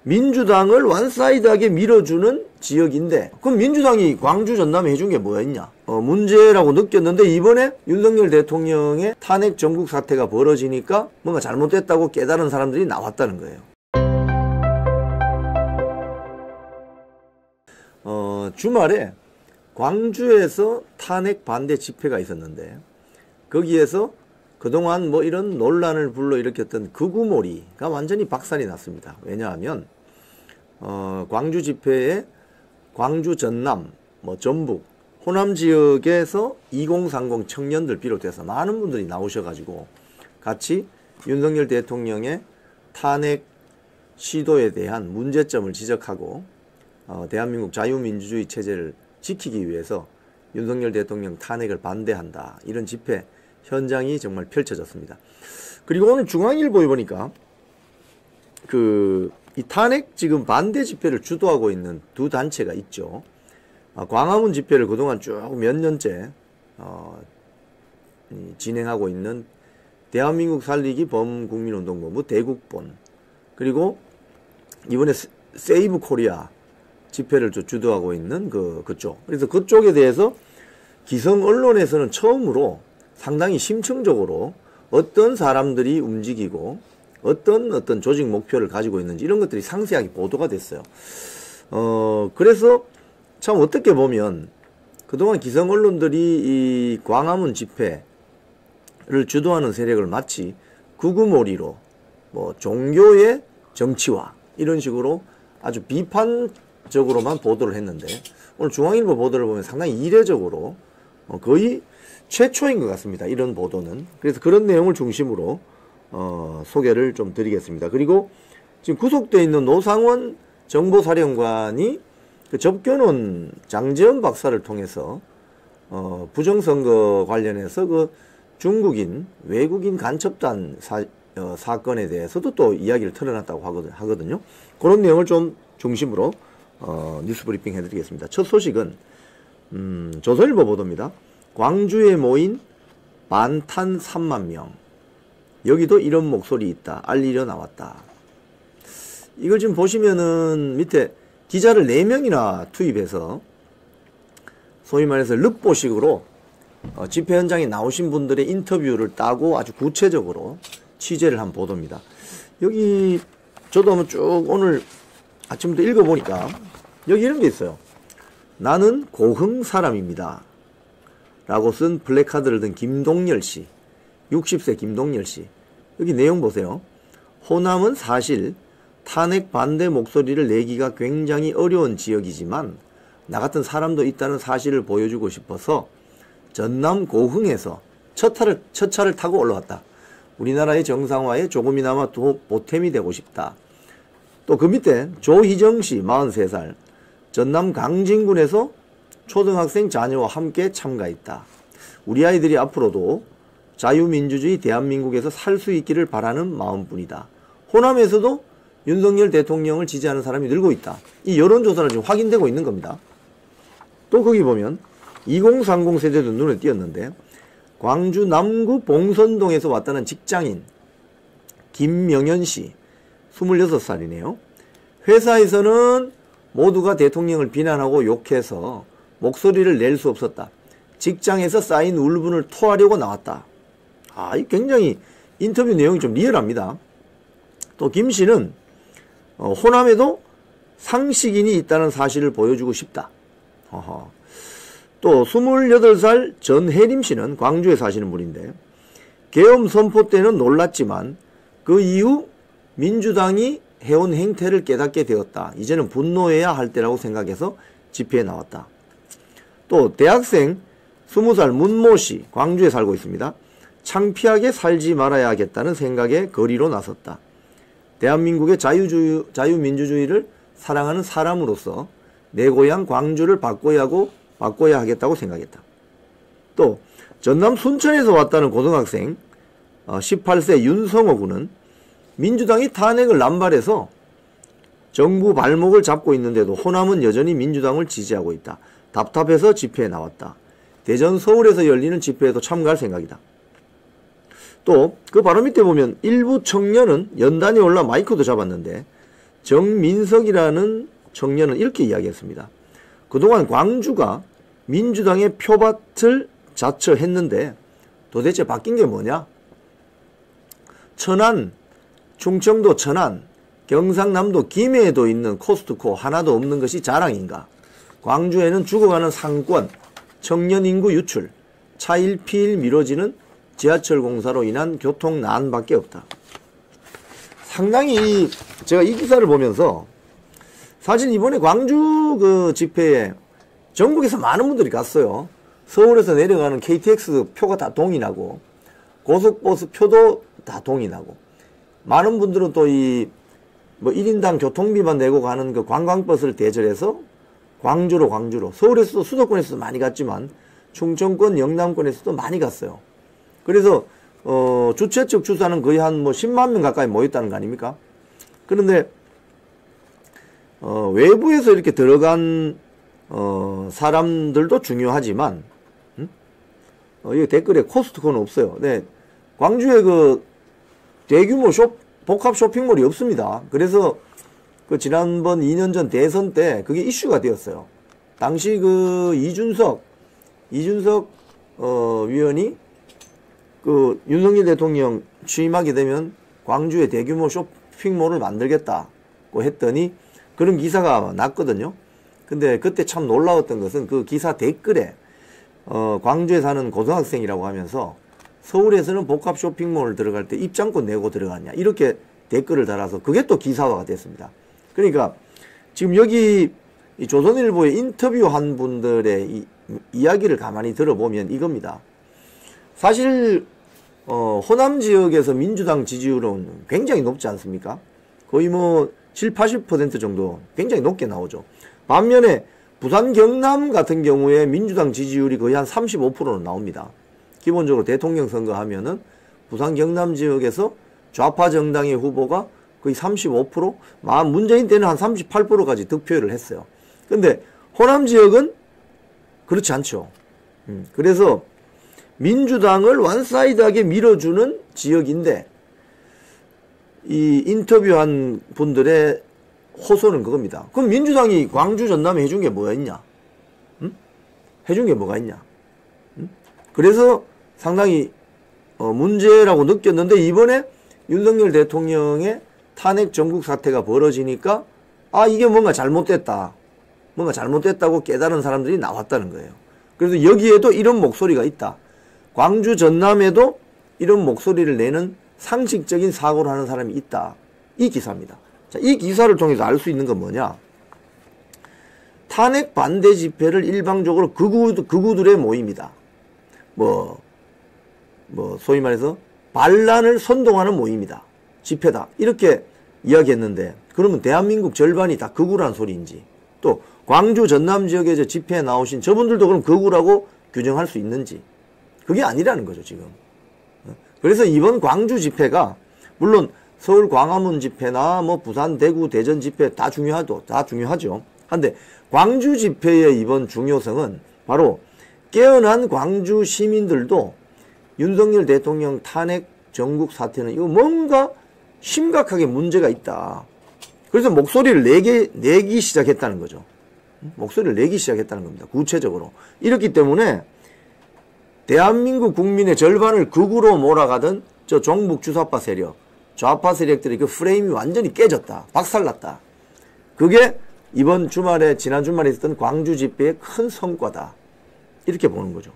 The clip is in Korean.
민주당을 완사이드하게 밀어주는 지역인데, 그럼 민주당이 광주 전남에 해준 게 뭐였냐? 문제라고 느꼈는데 이번에 윤석열 대통령의 탄핵 전국 사태가 벌어지니까 뭔가 잘못됐다고 깨달은 사람들이 나왔다는 거예요. 주말에 광주에서 탄핵 반대 집회가 있었는데, 거기에서 그동안 뭐 이런 논란을 불러일으켰던 극우몰이가 완전히 박살이 났습니다. 왜냐하면 광주 집회에 광주 전남, 뭐 전북, 호남 지역에서 2030 청년들 비롯해서 많은 분들이 나오셔가지고 같이 윤석열 대통령의 탄핵 시도에 대한 문제점을 지적하고 대한민국 자유민주주의 체제를 지키기 위해서 윤석열 대통령 탄핵을 반대한다, 이런 집회 현장이 정말 펼쳐졌습니다. 그리고 오늘 중앙일보에 보니까 이 탄핵 지금 반대 집회를 주도하고 있는 두 단체가 있죠. 광화문 집회를 그동안 쭉 몇 년째 진행하고 있는 대한민국 살리기 범국민운동본부 대국본, 그리고 이번에 세이브 코리아 집회를 주도하고 있는 그쪽. 그래서 그쪽에 대해서 기성 언론에서는 처음으로 상당히 심층적으로 어떤 사람들이 움직이고 어떤 조직 목표를 가지고 있는지 이런 것들이 상세하게 보도가 됐어요. 그래서 참 어떻게 보면 그동안 기성 언론들이 이 광화문 집회를 주도하는 세력을 마치 극우몰이로 뭐 종교의 정치화 이런 식으로 아주 비판적으로만 보도를 했는데, 오늘 중앙일보 보도를 보면 상당히 이례적으로 거의 최초인 것 같습니다, 이런 보도는. 그래서 그런 내용을 중심으로 소개를 좀 드리겠습니다. 그리고 지금 구속되어 있는 노상원 정보사령관이 그 접견원 장제원 박사를 통해서 부정선거 관련해서 그 중국인 외국인 간첩단 사건에 대해서도 또 이야기를 털어놨다고 하거든요. 그런 내용을 좀 중심으로 뉴스 브리핑 해드리겠습니다. 첫 소식은 조선일보 보도입니다. 광주에 모인 만탄 3만 명. 여기도 이런 목소리 있다. 알리려 나왔다. 이걸 지금 보시면은 밑에 기자를 4명이나 투입해서 소위 말해서 릅보식으로 집회 현장에 나오신 분들의 인터뷰를 따고 아주 구체적으로 취재를 한 보도입니다. 여기 저도 한번 쭉 오늘 아침부터 읽어보니까 여기 이런 게 있어요. 나는 고흥 사람입니다 라고 쓴 플래카드를 든 김동열 씨, 60세 김동열 씨. 여기 내용 보세요. 호남은 사실 탄핵 반대 목소리를 내기가 굉장히 어려운 지역이지만 나 같은 사람도 있다는 사실을 보여주고 싶어서 전남 고흥에서 첫 차를 타고 올라왔다. 우리나라의 정상화에 조금이나마 더 보탬이 되고 싶다. 또 그 밑에 조희정 씨 43살, 전남 강진군에서 초등학생 자녀와 함께 참가했다. 우리 아이들이 앞으로도 자유민주주의 대한민국에서 살 수 있기를 바라는 마음뿐이다. 호남에서도 윤석열 대통령을 지지하는 사람이 늘고 있다. 이 여론조사는 지금 확인되고 있는 겁니다. 또 거기 보면 2030 세대도 눈에 띄었는데, 광주 남구 봉선동에서 왔다는 직장인 김명현 씨 26살이네요. 회사에서는 모두가 대통령을 비난하고 욕해서 목소리를 낼 수 없었다. 직장에서 쌓인 울분을 토하려고 나왔다. 굉장히 인터뷰 내용이 좀 리얼합니다. 또 김 씨는 호남에도 상식인이 있다는 사실을 보여주고 싶다. 또 28살 전혜림 씨는 광주에 사시는 분인데, 계엄 선포 때는 놀랐지만 그 이후 민주당이 해온 행태를 깨닫게 되었다. 이제는 분노해야 할 때라고 생각해서 집회에 나왔다. 또 대학생 20살 문모 씨, 광주에 살고 있습니다. 창피하게 살지 말아야겠다는 생각에 거리로 나섰다. 대한민국의 자유민주주의를 사랑하는 사람으로서 내 고향 광주를 바꿔야 하겠다고 생각했다. 또 전남 순천에서 왔다는 고등학생 18세 윤성호 군은 민주당이 탄핵을 남발해서 정부 발목을 잡고 있는데도 호남은 여전히 민주당을 지지하고 있다. 답답해서 집회에 나왔다. 대전 서울에서 열리는 집회에도 참가할 생각이다. 또 그 바로 밑에 보면 일부 청년은 연단에 올라 마이크도 잡았는데, 정민석이라는 청년은 이렇게 이야기했습니다. 그동안 광주가 민주당의 표밭을 자처했는데 도대체 바뀐 게 뭐냐? 천안, 충청도 천안, 경상남도 김해에도 있는 코스트코 하나도 없는 것이 자랑인가? 광주에는 죽어가는 상권, 청년 인구 유출, 차일 피일 미뤄지는 지하철 공사로 인한 교통난밖에 없다. 상당히 제가 이 기사를 보면서 사실 이번에 광주 그 집회에 전국에서 많은 분들이 갔어요. 서울에서 내려가는 KTX 표가 다 동일하고 고속버스 표도 다 동일하고 많은 분들은 또 이 뭐 1인당 교통비만 내고 가는 그 관광버스를 대절해서 광주로 서울에서도 수도권에서도 많이 갔지만 충청권 영남권에서도 많이 갔어요. 그래서 주최 측 추산은 거의 한 뭐 10만 명 가까이 모였다는 거 아닙니까? 그런데 외부에서 이렇게 들어간 사람들도 중요하지만 여기 댓글에 코스트코는 없어요. 네, 광주에 그 대규모 복합 쇼핑몰이 없습니다. 그래서 그 지난번 2년 전 대선 때 그게 이슈가 되었어요. 당시 그 이준석 위원이 그 윤석열 대통령 취임하게 되면 광주에 대규모 쇼핑몰을 만들겠다고 했더니 그런 기사가 났거든요. 근데 그때 참 놀라웠던 것은 그 기사 댓글에 광주에 사는 고등학생이라고 하면서 서울에서는 복합 쇼핑몰 들어갈 때 입장권 내고 들어갔냐 이렇게 댓글을 달아서 그게 또 기사화가 됐습니다. 그러니까 지금 여기 이 조선일보에 인터뷰한 분들의 이야기를 가만히 들어보면 이겁니다. 사실 호남 지역에서 민주당 지지율은 굉장히 높지 않습니까? 거의 뭐 7, 80% 정도 굉장히 높게 나오죠. 반면에 부산 경남 같은 경우에 민주당 지지율이 거의 한 35%는 나옵니다. 기본적으로 대통령 선거하면은 부산 경남 지역에서 좌파 정당의 후보가 거의 35%, 문재인 때는 한 38%까지 득표를 했어요. 근데 호남 지역은 그렇지 않죠. 그래서 민주당을 원사이드하게 밀어주는 지역인데 이 인터뷰한 분들의 호소는 그겁니다. 그럼 민주당이 광주 전남에 해준 게 뭐가 있냐? 해준 게 뭐가 있냐? 그래서 상당히 문제라고 느꼈는데 이번에 윤석열 대통령의 탄핵 전국 사태가 벌어지니까 이게 뭔가 잘못됐다고 깨달은 사람들이 나왔다는 거예요. 그래서 여기에도 이런 목소리가 있다. 광주 전남에도 이런 목소리를 내는 상식적인 사고를 하는 사람이 있다. 이 기사입니다. 자, 이 기사를 통해서 알 수 있는 건 뭐냐? 탄핵 반대 집회를 일방적으로 극우들의 모임이다. 소위 말해서 반란을 선동하는 모임이다. 집회다. 이렇게 이야기했는데 그러면 대한민국 절반이 다 극우란 소리인지 또 광주 전남 지역에 집회에 나오신 저분들도 그럼 극우라고 규정할 수 있는지 그게 아니라는 거죠 지금. 그래서 이번 광주 집회가 물론 서울 광화문 집회나 뭐 부산 대구 대전 집회 다 중요하죠. 한데 광주 집회의 이번 중요성은 바로 깨어난 광주 시민들도 윤석열 대통령 탄핵 전국 사태는 이거 뭔가 심각하게 문제가 있다. 그래서 목소리를 내기 시작했다는 거죠. 목소리를 내기 시작했다는 겁니다. 구체적으로. 이렇기 때문에 대한민국 국민의 절반을 극우로 몰아가던 저 종북 주사파 세력, 좌파 세력들의 그 프레임이 완전히 깨졌다. 박살났다. 그게 지난 주말에 있었던 광주 집회의 큰 성과다. 이렇게 보는 거죠.